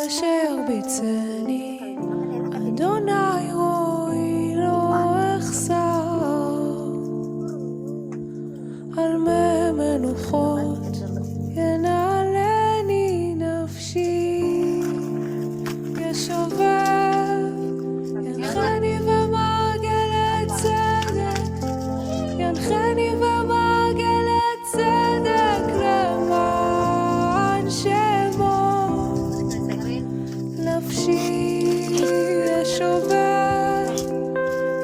אשר ביצני, אדוני רואי לא אחסר, על מי מנוחות ינעלני נפשי, ישובב ינחני במעגלי צדק, ינחני במעגלי צדק למען שמו, נפשי ישובב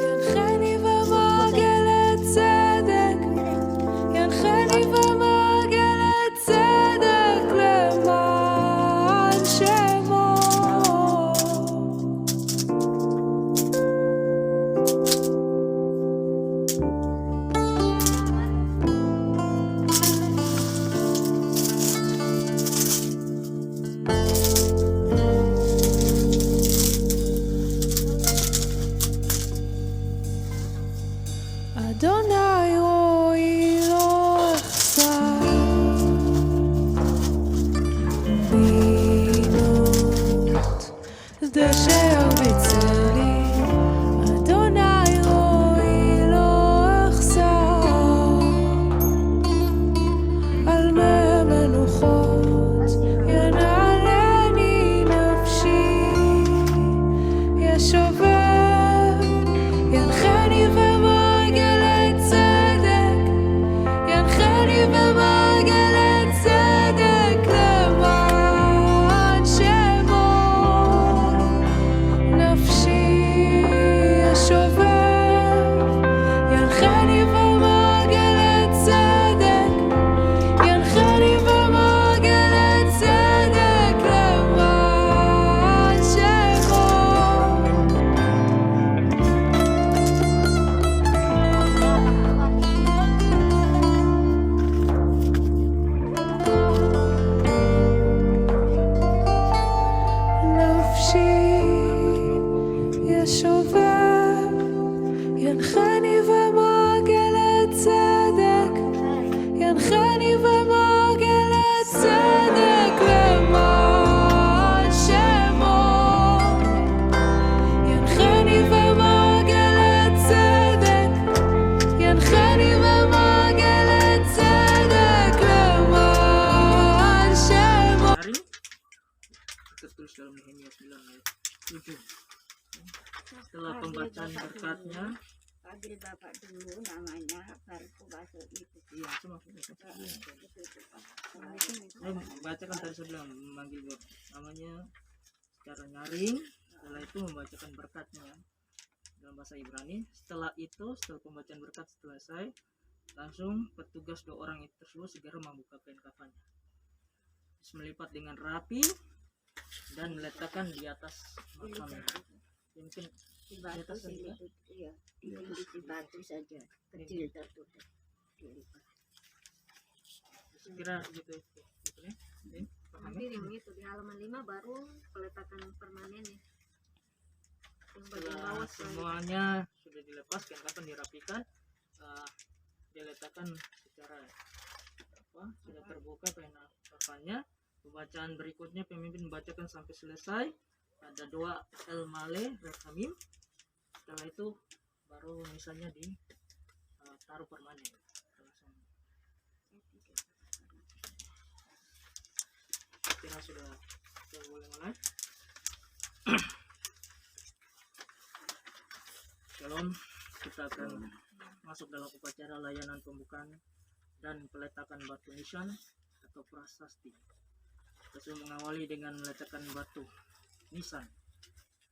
ינחני במעגלי צדק, ינחני במעגלי צדק למען שמו. אדוני רואי לא אחסר, בינות דשא ירביצה לי, אדוני רואי לא אחסר, על מי מנוחות ינעלני נפשי, ישובב ינחני במעגלי צדק, ינחני במעגלי צדק למען שמו, נפשי ישובב ינחני במעגלי צדק, ינחני במעגלי צדק למען שמו. נפשי ישובב ינחני במעגלי צדק, ינחני במעגלי צדק למען שמו, ינחני במעגלי צדק, ינחני במעגלי צדק למען שמו. Hari tertulis dalam Nehemia 9 ayat 7. Setelah pembacaan berkatnya, Panggil bapak dulu namanya, baru aku masuk itu. iya cuma saya membacakan tadi saya bilang memanggil namanya secara nyaring, setelah itu membacakan berkatnya dalam bahasa Ibrani. Setelah itu, setelah pembacaan berkat selesai, langsung petugas dua orang itu tersebut segera membuka kain kafannya, terus melipat dengan rapi dan meletakkan di atas makamnya. Ya, mungkin Di batu atas sini saja. itu, iya, di batu saja, kecil tertutup. Dilipat. Kira gitu ya. Ini, Nanti yang itu di halaman 5 baru peletakan permanen ya. Yang bagian setelah bawah sekali. semuanya sudah dilepas, kain kafan dirapikan, diletakkan secara sudah terbuka kain kafannya. Pembacaan berikutnya pemimpin membacakan sampai selesai, ada doa El Male Rekhamim. Setelah itu baru misalnya di taruh permanen. Kira sudah boleh mulai. Shalom, kita akan masuk dalam upacara layanan pembukaan dan peletakan batu nisan atau prasasti. Kita sudah mengawali dengan meletakkan batu nisan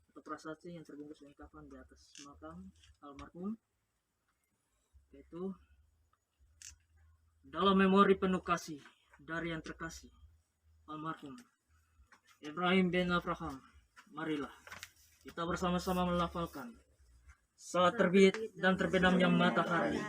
atau prasasti yang terbungkus dengan kafan di atas makam almarhum, yaitu dalam memori penuh kasih dari yang terkasih almarhum Ibrahim bin Abraham. Marilah kita bersama-sama melafalkan. Saat terbit dan terbenamnya matahari,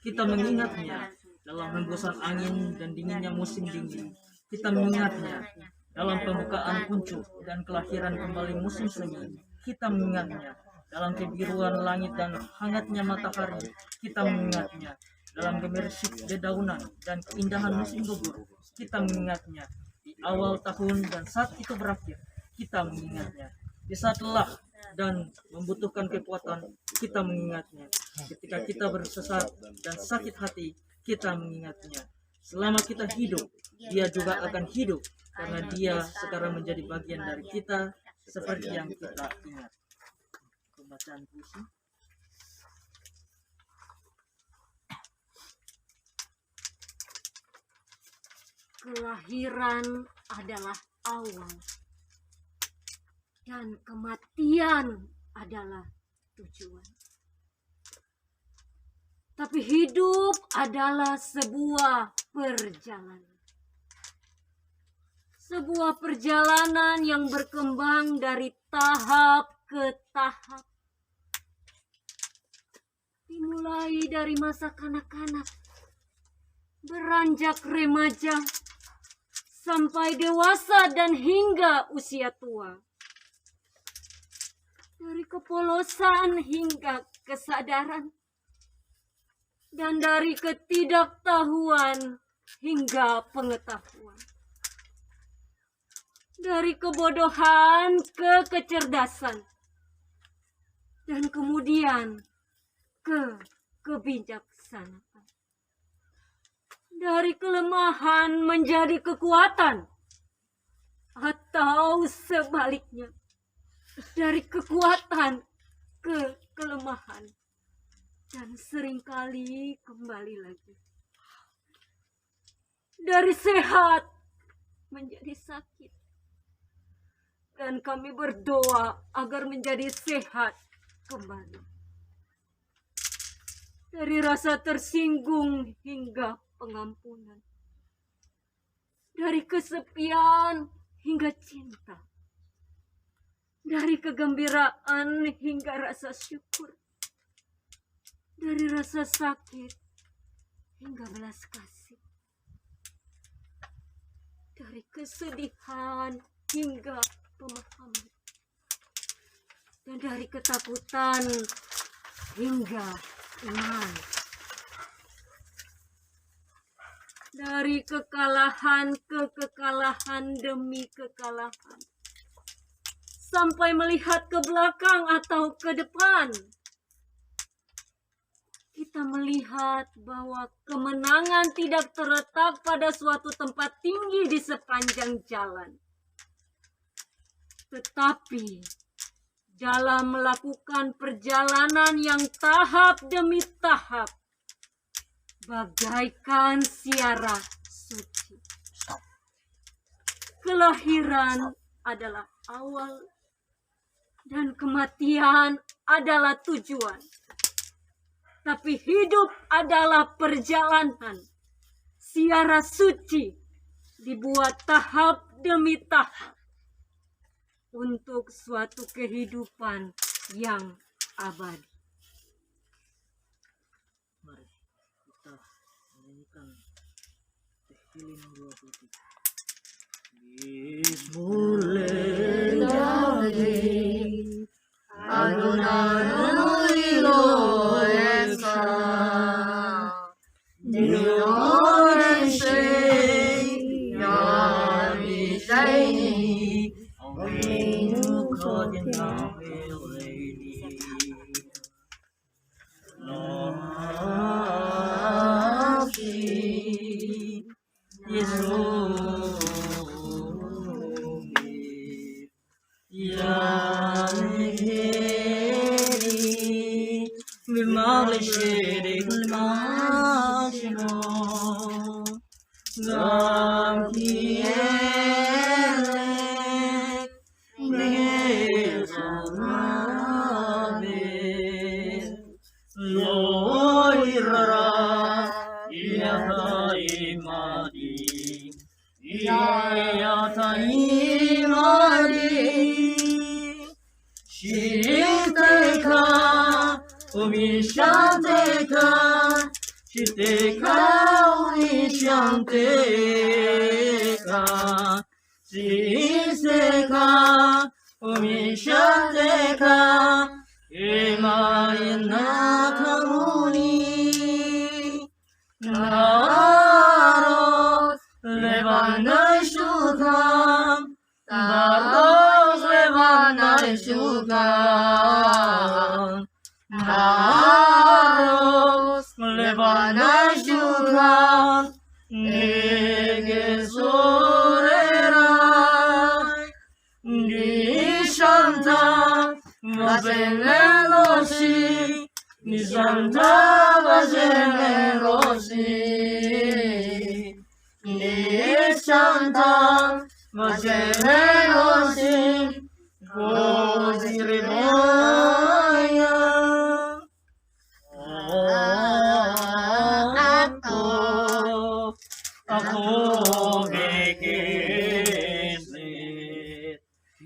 kita mengingatnya dalam hembusan angin dan dinginnya musim dingin. Kita mengingatnya dalam pembukaan kuncup dan kelahiran kembali musim semi. Kita mengingatnya dalam kebiruan langit dan hangatnya matahari. Kita mengingatnya dalam gemerisik dedaunan dan keindahan musim gugur. Kita mengingatnya di awal tahun dan saat itu berakhir. kita mengingatnya. Di saat lelah dan membutuhkan kekuatan, kita mengingatnya. Ketika kita bersesat dan sakit hati, kita mengingatnya. Selama kita hidup, dia juga akan hidup, karena dia sekarang menjadi bagian dari kita, seperti yang kita ingat. Pembacaan puisi. Kelahiran adalah awal dan kematian adalah tujuan. Tapi hidup adalah sebuah perjalanan. Sebuah perjalanan yang berkembang dari tahap ke tahap. Dimulai dari masa kanak-kanak, beranjak remaja, sampai dewasa dan hingga usia tua. Dari kepolosan hingga kesadaran. Dan dari ketidaktahuan hingga pengetahuan. Dari kebodohan ke kecerdasan. Dan kemudian ke kebijaksanaan. Dari kelemahan menjadi kekuatan. Atau sebaliknya. Dari kekuatan ke kelemahan. Dan seringkali kembali lagi. Dari sehat menjadi sakit. Dan kami berdoa agar menjadi sehat kembali. Dari rasa tersinggung hingga pengampunan. Dari kesepian hingga cinta. Dari kegembiraan hingga rasa syukur. Dari rasa sakit hingga belas kasih. Dari kesedihan hingga pemahaman. Dan dari ketakutan hingga iman. Dari kekalahan ke kekalahan demi kekalahan. Sampai melihat ke belakang atau ke depan. Kita melihat bahwa kemenangan tidak terletak pada suatu tempat tinggi di sepanjang jalan. Tetapi dalam melakukan perjalanan yang tahap demi tahap, bagaikan siara suci. Kelahiran adalah awal dan kematian adalah tujuan. Tapi hidup adalah perjalanan. Siara suci dibuat tahap demi tahap untuk suatu kehidupan yang abadi. Mari kita menyanyikan Tehillim 23. Bismillahirrahmanirrahim. Adonai Elohecha, Dion Shei Yamishaini, Avinu Kodina Veleini, Nafshi Yisromi, Shedek Mashino Gam Kielek Bezonabe Loirara Iyata Imadi Iyata Imadi Shiteka Umishanteka, Shiteka, Umishanteka, Siseka, Umishanteka, Imayana Kamuni, Naros, Levanai Shukam, Daros majukan, harus melebar syukuran di sorerai di Santa Generosi, di Santa Generosi, di Santa Generosi, così rivoglio. Aku bikin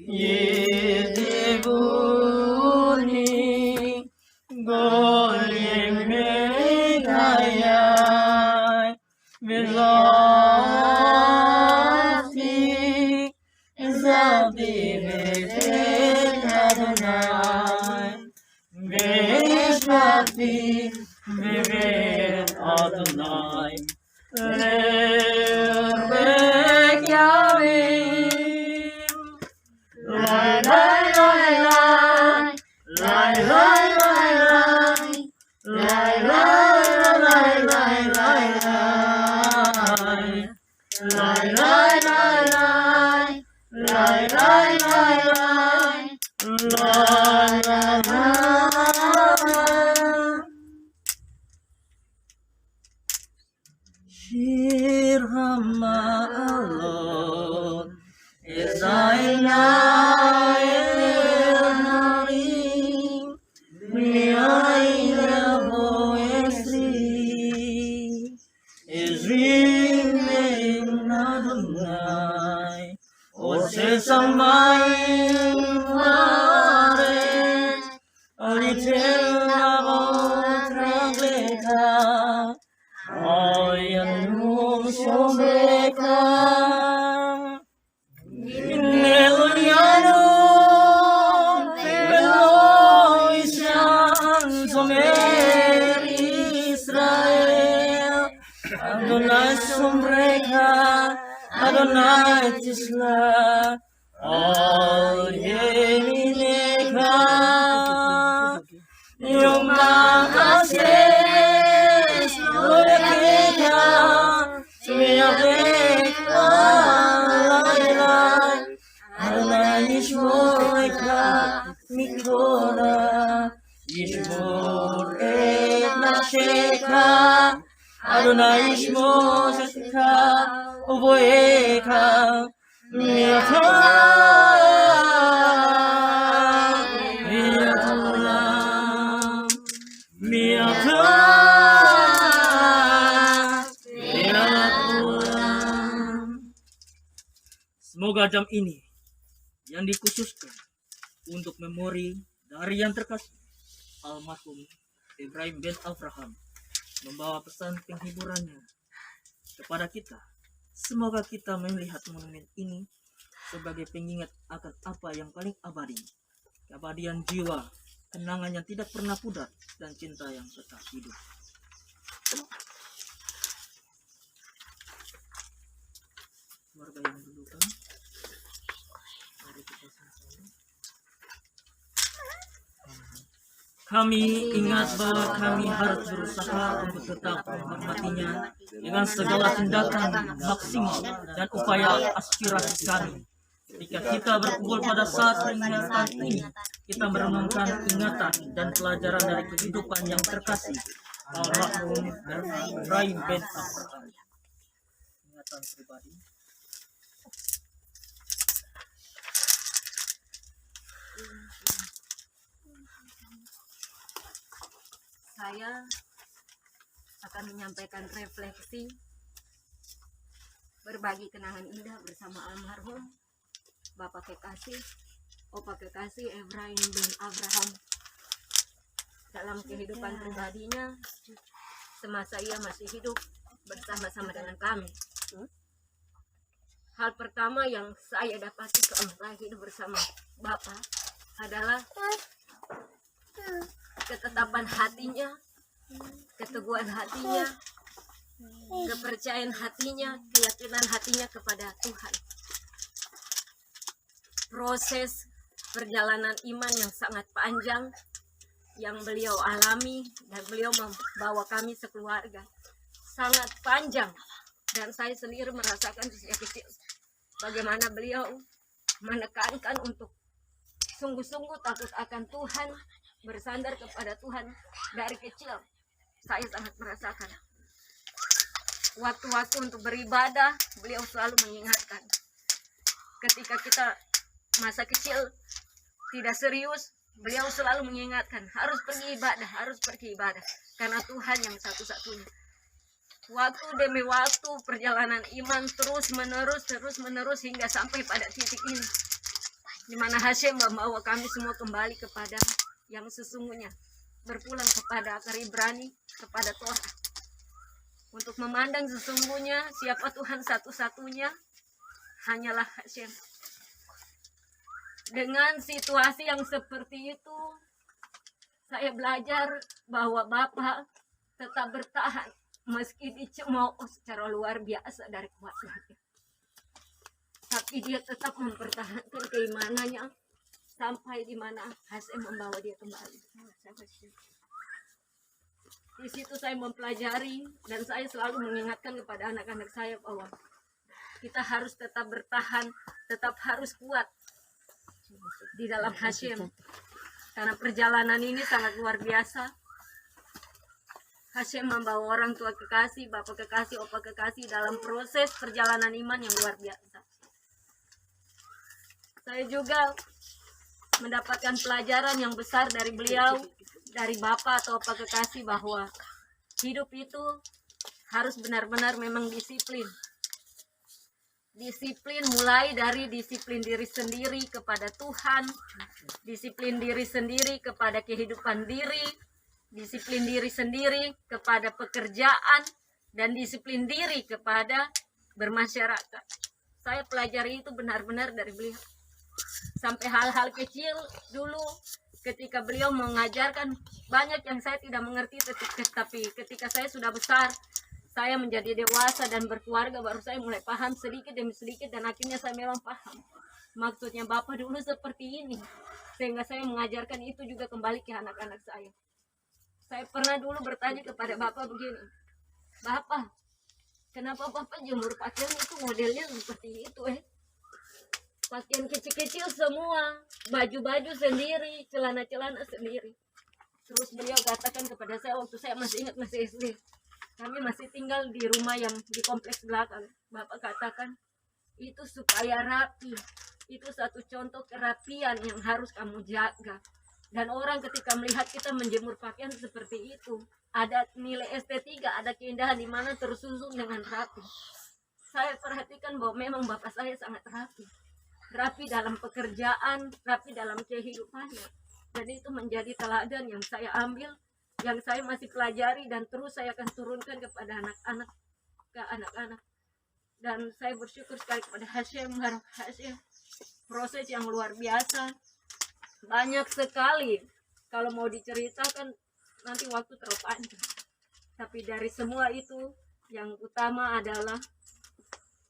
Yedi bunyi Golim megayai Bilafi Zabi bebek Adonai Bishmafi bebek Adonai Lebek Yavim Lai lai lai lai Lai lai lai lai Lai lai lai lai lai lai Lai lai lai lai Lai lai lai lai Lai lai lai Shir Hamalot Ezaina Elharim Miaila Boesri Ezrim Neim Adonai Ose Samayim Varet Alitel Nabot Ragleka Ayanum Shobeka Ineliano Veloishan Somer Israel Adonai Sombreka Adonai Tisla Al Yemineka Yom Nakases Lorekeka Sumiyabeka Lailai Adonai Yishmoreka Mikora Yishmor et Nasheka Adonai Yishmor Sheka Uboeka Miata Semoga jam ini yang dikhususkan untuk memori dari yang terkasih almarhum Ibrahim bin Avraham membawa pesan penghiburannya kepada kita. Semoga kita melihat monumen ini sebagai pengingat akan apa yang paling abadi, keabadian jiwa, kenangan yang tidak pernah pudar, dan cinta yang tetap hidup. Keluarga yang berduka, mari kita sama-sama. Kami ingat bahwa kami harus berusaha untuk tetap menghormatinya dengan segala tindakan maksimal dan upaya aspirasi kami. Ketika kita berkumpul pada saat peringatan ini, kita merenungkan ingatan dan pelajaran dari kehidupan yang terkasih almarhum Ibrahim bin Avraham. Ingatan pribadi. Saya akan menyampaikan refleksi berbagi kenangan indah bersama almarhum Bapak Kekasih, Opa Kekasih Ibrahim bin Avraham dalam kehidupan pribadinya semasa ia masih hidup bersama-sama dengan kami. Hal pertama yang saya dapati selama hidup bersama Bapak adalah ketetapan hatinya, keteguhan hatinya, kepercayaan hatinya, keyakinan hatinya kepada Tuhan. Proses perjalanan iman yang sangat panjang yang beliau alami, dan beliau membawa kami sekeluarga sangat panjang. Dan saya sendiri merasakan sejak kecil bagaimana beliau menekankan untuk sungguh-sungguh takut akan Tuhan, bersandar kepada Tuhan dari kecil. Saya sangat merasakan waktu-waktu untuk beribadah, beliau selalu mengingatkan. Ketika kita masa kecil tidak serius, beliau selalu mengingatkan, harus pergi ibadah, karena Tuhan yang satu-satunya. Waktu demi waktu perjalanan iman terus menerus hingga sampai pada titik ini, di mana Hashem membawa kami semua kembali kepada yang sesungguhnya, berpulang kepada akar Ibrani, kepada Torah, untuk memandang sesungguhnya siapa Tuhan satu-satunya, hanyalah Hashem. Dengan situasi yang seperti itu, saya belajar bahwa Bapak tetap bertahan meski dicemooh secara luar biasa dari kuasanya. Tapi dia tetap mempertahankan keimanannya sampai di mana Hashem membawa dia kembali. Di situ saya mempelajari, dan saya selalu mengingatkan kepada anak-anak saya bahwa kita harus tetap bertahan, tetap harus kuat di dalam Hashem. Karena perjalanan ini sangat luar biasa. Hashem membawa orang tua kekasih, bapak kekasih, opa kekasih dalam proses perjalanan iman yang luar biasa. Saya juga mendapatkan pelajaran yang besar dari beliau, dari bapak atau opa kekasih, bahwa hidup itu harus benar-benar memang disiplin. Disiplin mulai dari disiplin diri sendiri kepada Tuhan, disiplin diri sendiri kepada kehidupan diri, disiplin diri sendiri kepada pekerjaan, dan disiplin diri kepada bermasyarakat. Saya pelajari itu benar-benar dari beliau. Sampai hal-hal kecil dulu ketika beliau mengajarkan, banyak yang saya tidak mengerti, tapi ketika saya sudah besar, saya menjadi dewasa dan berkeluarga, baru saya mulai paham sedikit demi sedikit, dan akhirnya saya memang paham maksudnya Bapak dulu seperti ini, sehingga saya mengajarkan itu juga kembali ke anak-anak saya. Saya pernah dulu bertanya kepada Bapak begini, Bapak, kenapa Bapak jemur pakaian itu modelnya seperti itu? Pakaian kecil-kecil semua, baju-baju sendiri, celana-celana sendiri. Terus beliau katakan kepada saya waktu saya masih ingat, masih SD, kami masih tinggal di rumah yang di kompleks belakang. Bapak katakan, itu supaya rapi. Itu satu contoh kerapian yang harus kamu jaga. Dan orang ketika melihat kita menjemur pakaian seperti itu, ada nilai estetika, ada keindahan di mana tersusun dengan rapi. Saya perhatikan bahwa memang bapak saya sangat rapi. Rapi dalam pekerjaan, rapi dalam kehidupannya. Dan itu menjadi teladan yang saya ambil, yang saya masih pelajari, dan terus saya akan turunkan kepada anak-anak, ke anak-anak. Dan saya bersyukur sekali kepada Hashem, proses yang luar biasa, banyak sekali. Kalau mau diceritakan nanti waktu terlalu panjang. Tapi dari semua itu, yang utama adalah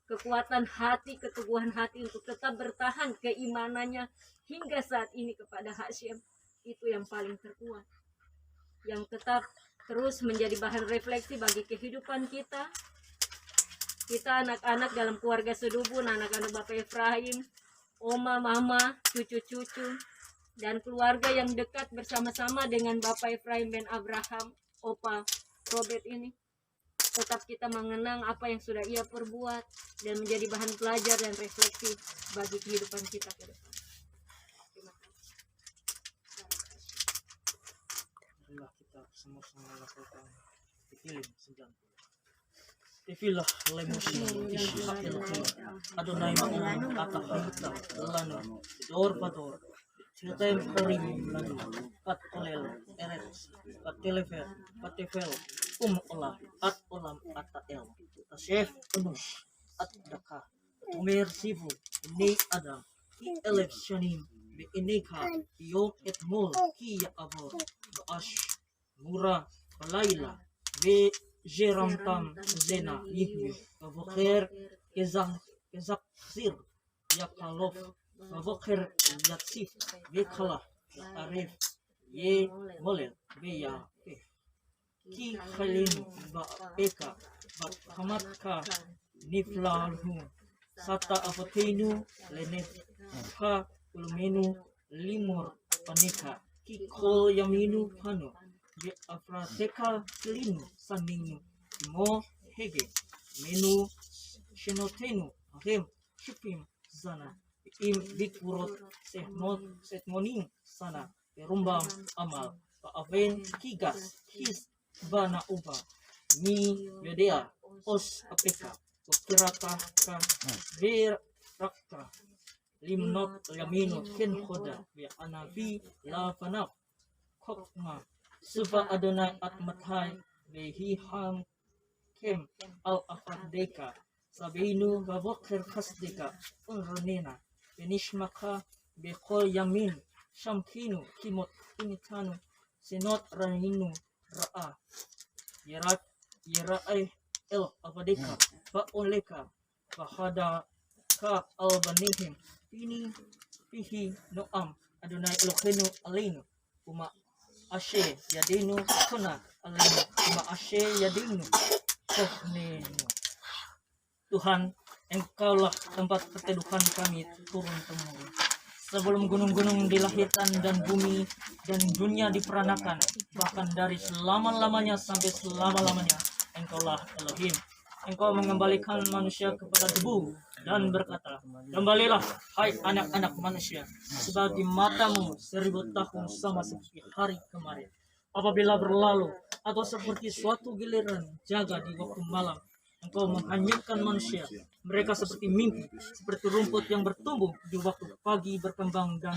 kekuatan hati, keteguhan hati untuk tetap bertahan keimanannya hingga saat ini kepada Hashem. Itu yang paling terkuat, yang tetap terus menjadi bahan refleksi bagi kehidupan kita. Kita anak-anak dalam keluarga Sedubun, anak-anak Bapak Efraim, oma, mama, cucu-cucu, dan keluarga yang dekat bersama-sama dengan Bapak Efraim ben Abraham, Opa Robert ini, tetap kita mengenang apa yang sudah ia perbuat dan menjadi bahan belajar dan refleksi bagi kehidupan kita ke depan. Marilah kita sama-sama lakukan Tefilin sejam. Tefilah lemusi ishakil Adonai ma'um atahita lanu dor pador Siltaim korim lanu pat olel eretz pat telefer pat tefel olah at olam atael tasef penuh at daka tumer sivu ini adam elef shanim be ineka yom etmol ki abor baash mura balayla be Jeramtam zena yihmi vokher kezakzir yakalof Babakir Yatsif Bekala Arif Ye Molel Beya Ki Khalin Ba Eka Ba Hamatka Niflahu Sata Afatenu Lenef Ha Ulmenu Limur Panika Ki Kol Yaminu Pano Be Afrateka Linu Saninu Mo Hege Menu Shenotenu Ahem Shipim Zana Im Bikurot Setmoning Sana Perumbang Amal Paaven Kigas His Bana Uba Mi Yodea Os Apeka Ukirata Ka Verakta Limnot Yamino Ken Khoda Bi Anabi La Fanap Kokma Suba Adonai Atmatai Behi Ham Kem Al Afadeka Sabinu Babokir Kasdeka Unronena Benishmaka Bekol Yamin Shamkinu Kimot Unitanu Senot Raninu Ra'a Yera'i El Abadeka Ba'oleka Bahada Ka Albanihim Fihi Noam Adonai Elohenu Alinu Uma Ashe Yadinu Kuna Alinu Uma Ashe Yadinu Sohnenu. Tuhan, Engkaulah tempat perteduhan kami turun-temurun. Sebelum gunung-gunung dilahirkan dan bumi dan dunia diperanakan, bahkan dari selama-lamanya sampai selama-lamanya, Engkaulah Elohim. Engkau mengembalikan manusia kepada debu dan berkata, kembalilah, hai anak-anak manusia, sebab di matamu 1000 tahun sama seperti hari kemarin. Apabila berlalu, atau seperti suatu giliran jaga di waktu malam, Engkau menghanyutkan manusia. Mereka seperti mimpi, seperti rumput yang bertumbuh di waktu pagi berkembang dan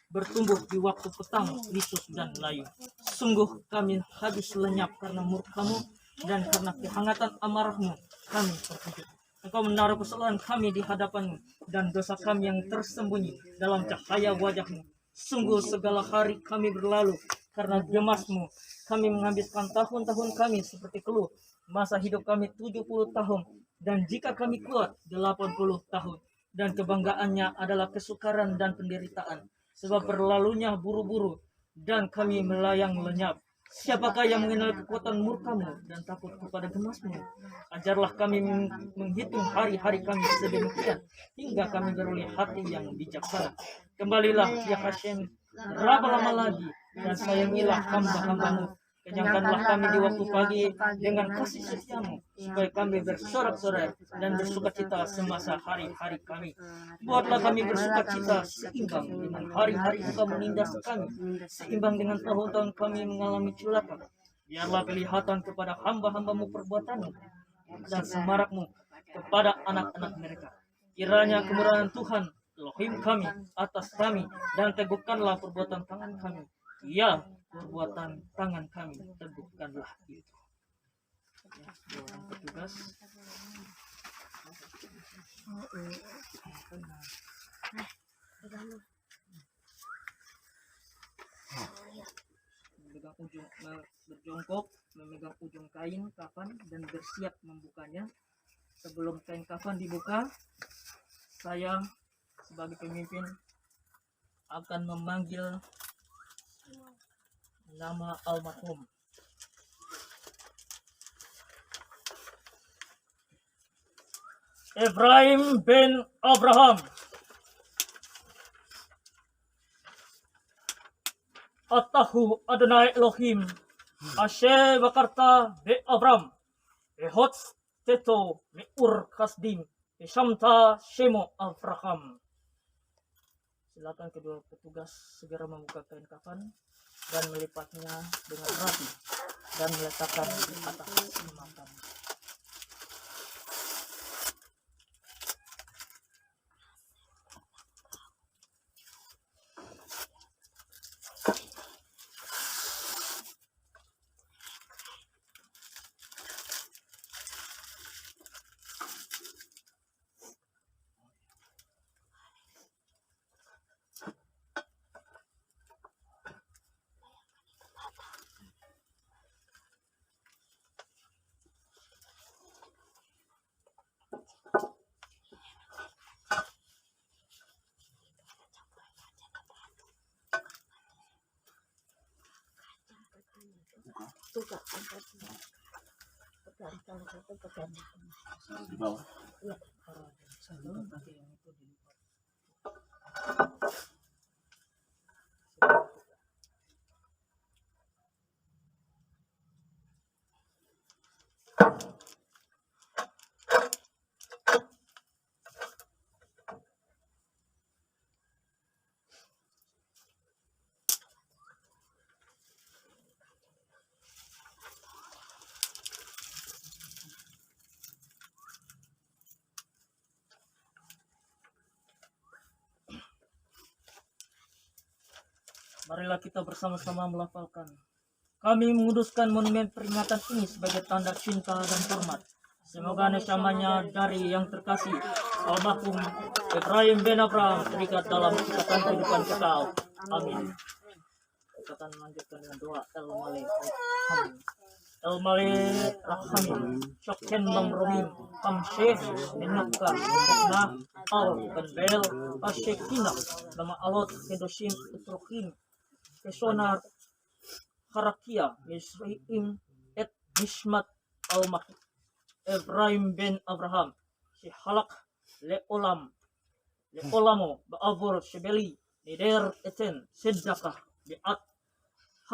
bertumbuh di waktu petang lisus dan layu. Sungguh kami habis lenyap karena murkamu dan karena kehangatan amarahmu kami terkejut. Engkau menaruh kesalahan kami di hadapanmu dan dosa kami yang tersembunyi dalam cahaya wajahmu. Sungguh segala hari kami berlalu karena gemasmu. Kami menghabiskan tahun-tahun kami seperti keluh. Masa hidup kami 70 tahun, dan jika kami kuat 80 tahun, dan kebanggaannya adalah kesukaran dan penderitaan, sebab berlalunya buru-buru, dan kami melayang lenyap. Siapakah yang mengenal kekuatan murkamu dan takut kepada gemasmu? Ajarlah kami menghitung hari-hari kami sedemikian, hingga kami beroleh hati yang bijaksana. Kembalilah ya Hashem, berapa lama lagi, dan sayangilah hamba-hambamu. Kenyangkanlah kami di waktu pagi dengan kasih setiamu, supaya kami bersorak-sorai dan bersukacita semasa hari-hari kami. Buatlah kami bersukacita seimbang dengan hari-hari Engkau menindas kami, seimbang dengan tahun-tahun kami mengalami celaka. Biarlah kelihatan kepada hamba-hambamu perbuatanmu dan semarakmu kepada anak-anak mereka. Kiranya kemurahan Tuhan Elohim kami atas kami, dan teguhkanlah perbuatan tangan kami. Ya, perbuatan tangan kami teguhkanlah itu. Ya, orang petugas. Berjongkok, memegang ujung kain kafan dan bersiap membukanya. Sebelum kain kafan dibuka, saya sebagai pemimpin akan memanggil nama almarhum. Ibrahim bin Abraham. Atahu Adonai Elohim Ashe Bakarta Be Abraham Ehotz Teto Me Ur Kasdim Shamta Shemo Abraham. Silakan kedua petugas segera membuka kain kafan dan melipatnya dengan rapi dan meletakkan di atas makam. Itu Kak, angkat. Pegang satu, pegang. Di bawah. Iya. Marilah kita bersama-sama melafalkan. Kami menguduskan monumen peringatan ini sebagai tanda cinta dan hormat. Semoga nesamanya dari yang terkasih almarhum Ibrahim bin Abraham terikat dalam ikatan kehidupan kekal. Amin. Kita akan melanjutkan dengan doa El Malik Rahim Syokhen Bang Romim Kam Syekh Minakkan Nah Al Benbel Asyekinah Nama Alot Kedoshim Utrohim Kesonar Harakia Misriim Et Nishmat Al-Mahid Ibrahim bin Abraham Sihalak Leolamo Ba'avur Shibeli Nider Eten Siddakah Bi'at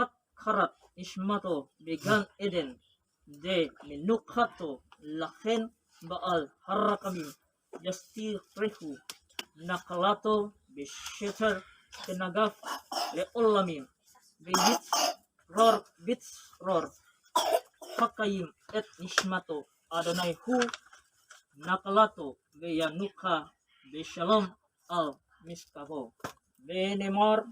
Hat Karat Ishmato Began Eden De Minukhato Lachen Baal Harakamim Jastir Rehu Nakalato Bisheter Tenagaf Leolamim Bits Ror Hakayim Et Nishmato Adonai Hu Nakalato Beyanukha Beshalom Al Miskavo Benemar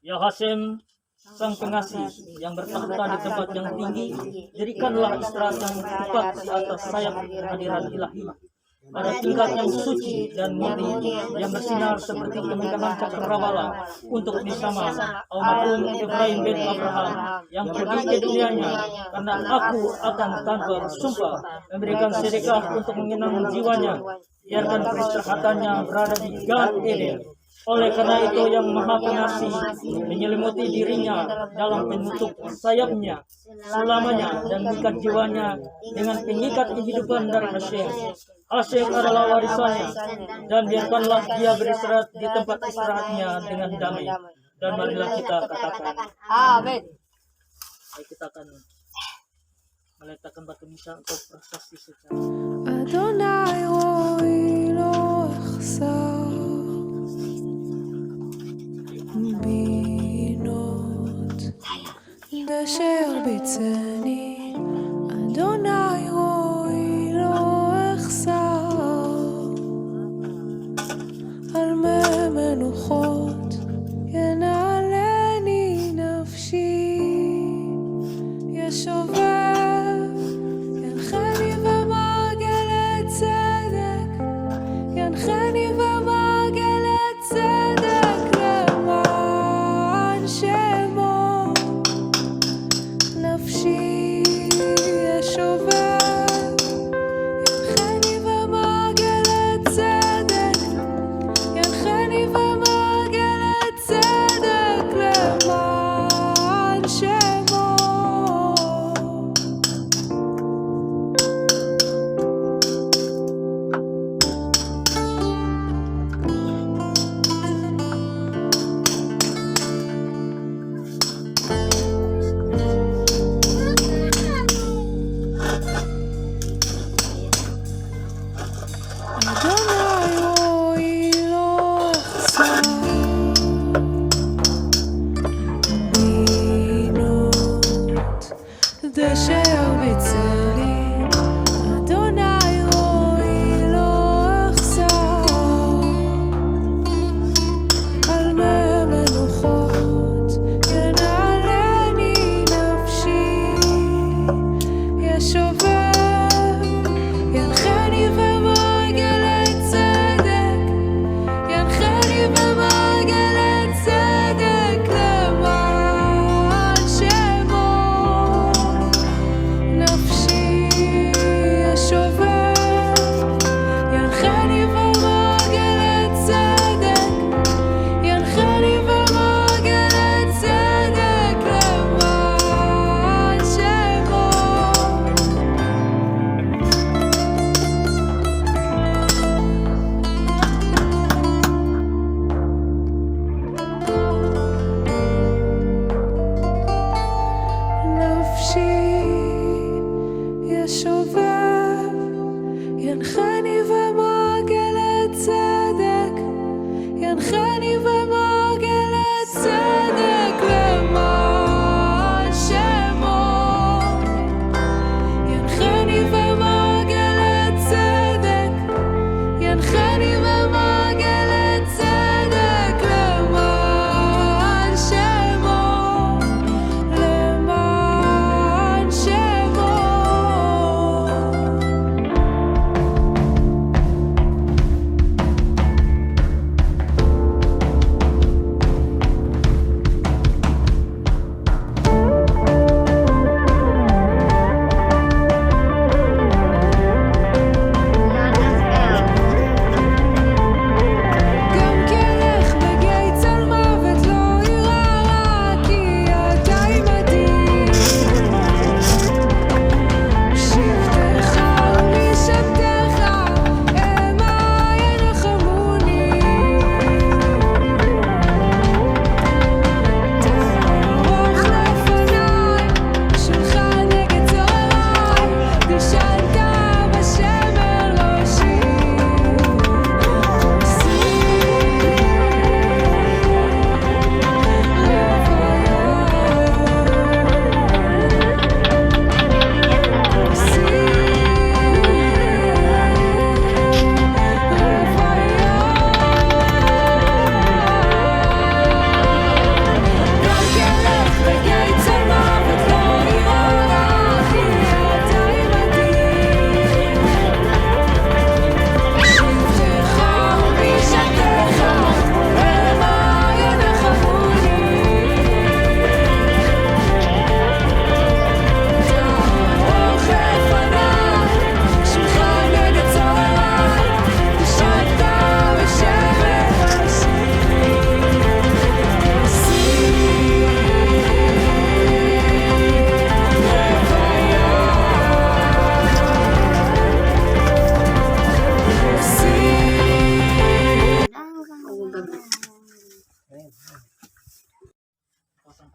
Ya Hasem Sang Pengasih yang bertakhta di tempat yang tinggi, jadikanlah istirahat yang tepat di atas sayap hadirat ilahi. Pada tingkat yang suci dan murni yang bersinar seperti kemegahan cakrawala untuk bersama almarhum Ibrahim bin Abraham yang pergi ke dunianya, karena aku akan tanpa bersumpah memberikan sedekah untuk menyenangkan jiwanya, biarkan peristirahatannya berada di Gan Eden. Oleh karena itu yang Maha Pengasih menyelimuti dirinya dalam penutup sayapnya selamanya dan mengikat jiwanya dengan pengikat kehidupan dari Hasyim. Hasyim adalah warisannya, dan biarkanlah dia beristirahat di tempat istirahatnya dengan damai. Dan marilah kita katakan Amin. Baik, kita akan meletakkan batu nisan untuk prestasi secara Adonai roi lo echsar בינות באשר ביצני אדוני רואי לא אחסר על מי מנוחות ינעלני נפשי ישובב ינחני במעגלי צדק ינחני במעגלי צדק למען שמו נפשי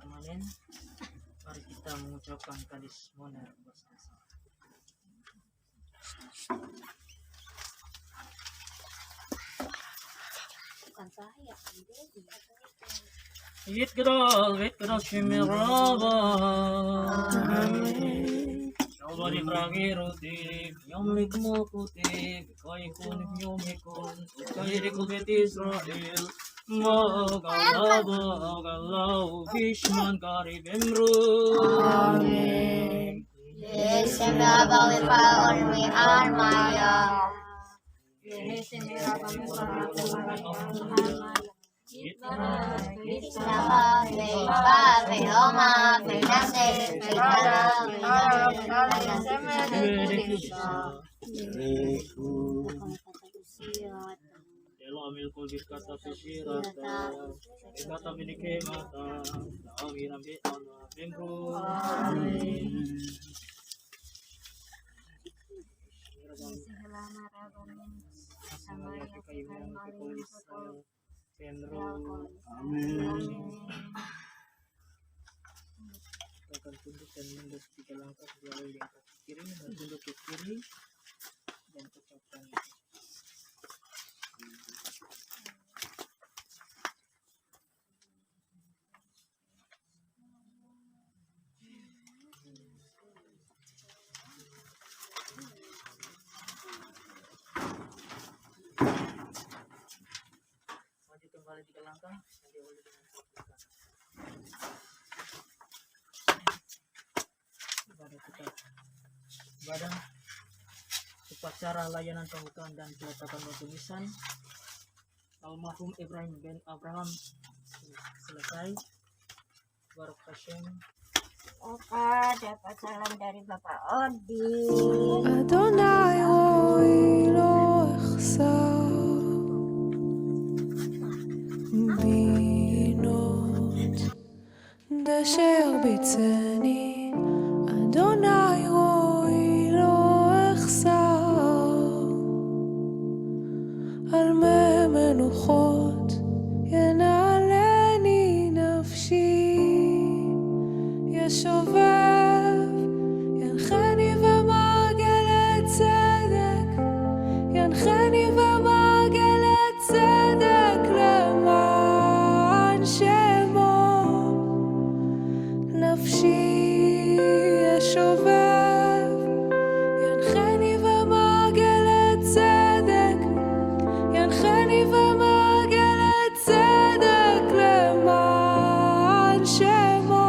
Amanin. Mari kita mengucapkan kadis moner bersama. Bukan saya, Wit kedal shimiraba. Yawari bragi roti, yomlik mokuti, kaikun yomikun, kaiku bet Israel. Magalau Fishman kari bemru. Amen. Yes, and Rabbi, we follow and we are Maya. Elo amil kulbir kata pisirata, kata binike mata, lagi nabi ana bemru. Akan tunduk dan mundur 3 langkah, 2 kali lihat ke kiri dan tunduk ke kiri dan ucapkan. Maju kembali 3 langkah dan diawali dengan ibadah upacara layanan pembukaan dan peletakan batu nisan almarhum Ibrahim bin Abraham selesai. Barak Hashem. Opa, dapat salam dari Bapak Odi. אדוני רואי לא אחסר בינות דשר ביצני